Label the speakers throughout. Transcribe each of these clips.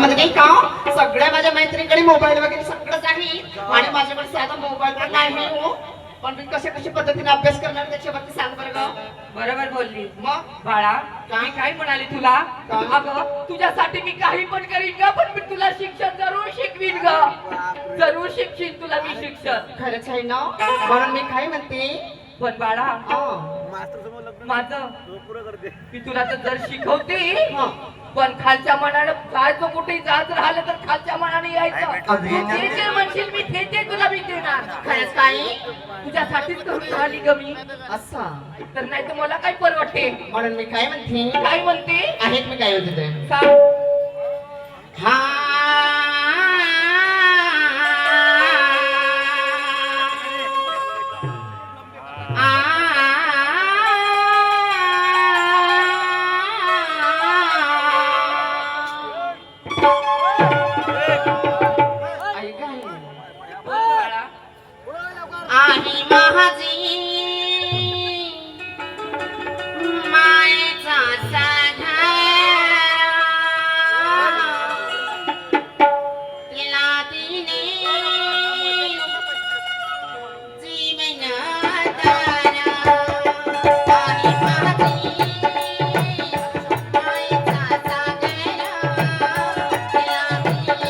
Speaker 1: म्हणजे काही का सगळ्या माझ्या मैत्रिणीकडे मोबाईल वगैरे सगळंच आहे आणि माझ्याकडे साधा मोबाईल पण नाही हो. पण मी कशा पद्धतीने अभ्यास करणार त्याच्यावरती सांग बरं का.
Speaker 2: बरोबर बोलली.
Speaker 1: मग
Speaker 2: बाळा मी काय म्हणाले तुला, अगं तुझ्यासाठी मी काही पण करीन ग, पण मी तुला शिक्षण जरूर शिकवीन ग, जरूर शिकशील तुला मी शिक्षण.
Speaker 1: खरंच आहे ना, म्हणून मी काय म्हणते.
Speaker 2: पण बाळा माझं मी तुला तर जर शिकवते, पण खालच्या मनानं जायचं, कुठे जात राहिलं तर खालच्या मनाने यायचं. जे जे म्हणशील मी ते तुला मी देणार.
Speaker 1: खरंच काय
Speaker 2: तुझ्यासाठीच करून राहिली ग मी,
Speaker 1: असा
Speaker 2: तर नाही तर मला काय परवडते.
Speaker 1: म्हणून मी काय म्हणते.
Speaker 2: काय म्हणते
Speaker 1: आहेत मी काय होते ते
Speaker 2: सांग.
Speaker 1: हा आणि महाजी मायेचा साधा तिला दिले जीवन दारा. आणि महाजी मायेचा साधा तिला दिले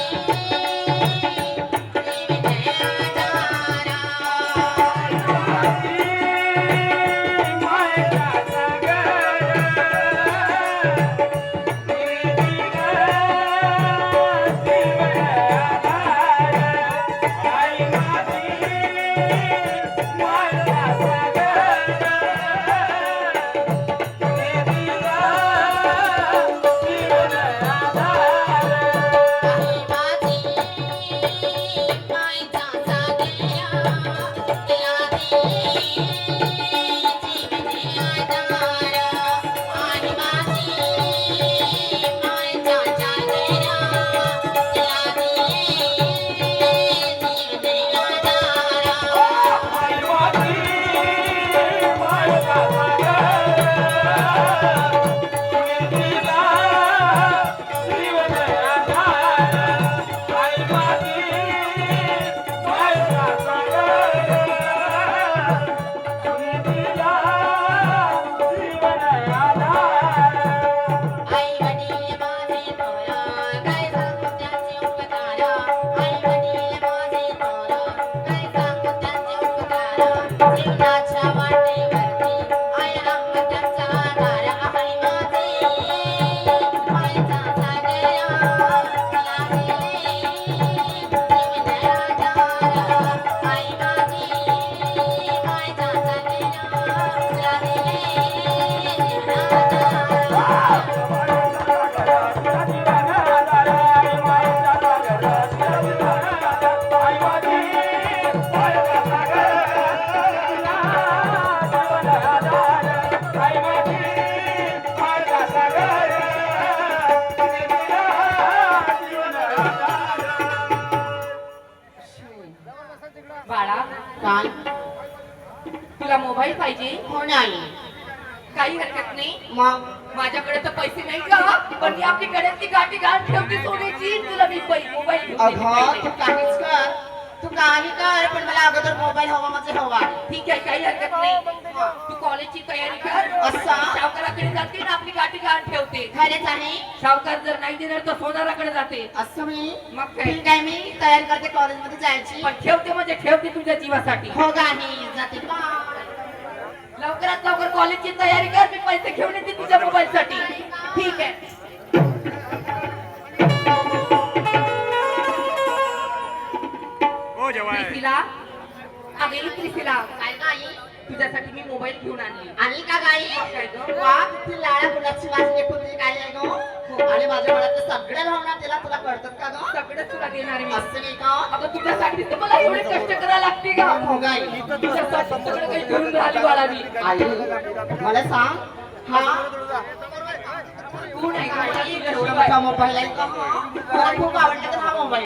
Speaker 2: बाळा
Speaker 1: काय
Speaker 2: तुला मोबाईल पाहिजे
Speaker 1: हो नाही
Speaker 2: काही हरकत नाही.
Speaker 1: मग
Speaker 2: माझ्याकडे तर पैसे नाही का, पण मी आपली गड्यातली गाठी घाल ठेवते सोन्याची, तुला मी मोबाईल
Speaker 1: अगं तू काहीच कर, तू काही कर, पण मला अगोदर मोबाईल हवा म्हणजे हवा.
Speaker 2: ठीक आहे काही हरकत नाही. तू कॉलेजची तयारी कर.
Speaker 1: असा
Speaker 2: सावकाराकडे जाते ना आपली गाठी घाल ठेवते.
Speaker 1: खरंच आहे.
Speaker 2: सावकार जर नाही देणार तर सोनाराकडे जाते.
Speaker 1: असं मी
Speaker 2: मग काय
Speaker 1: ठीक आहे, मी तयारी करते कॉलेजमध्ये जायची.
Speaker 2: पण ठेवते म्हणजे ठेवते तुझ्या जीवासाठी.
Speaker 1: हो गाणी जाते.
Speaker 2: लवकरात लवकर कॉलेजची तयारी कर, मी पैसे घेऊन येते तुझ्या मोबाईल साठी. ठीक आहे. त्रिशिला, अगं त्रिशिला,
Speaker 1: काय गाई
Speaker 2: तुझ्यासाठी मी मोबाईल घेऊन आणली.
Speaker 1: आणि का गाई
Speaker 2: काय ग?
Speaker 1: वा किती लाडा फुलाची वाजली फुलली काय आहे गो. आणि माझ्या मनातल्या सगळ्या भावना तिला तुला कळतात का गं.
Speaker 2: सगळं तुला देणार मी.
Speaker 1: असं नाही का.
Speaker 2: अगं तुझ्यासाठी तर मला एवढे कष्ट करायला लागते का.
Speaker 1: हो गाई
Speaker 2: तुझ्यासाठी सगळं काही करून राहिली बाळा मी.
Speaker 1: आई मला सांग हा
Speaker 2: कोण आहे का?
Speaker 1: एवढा मोठा मोबाईल आहे का. मला खूप आवडला तर हा मोबाईल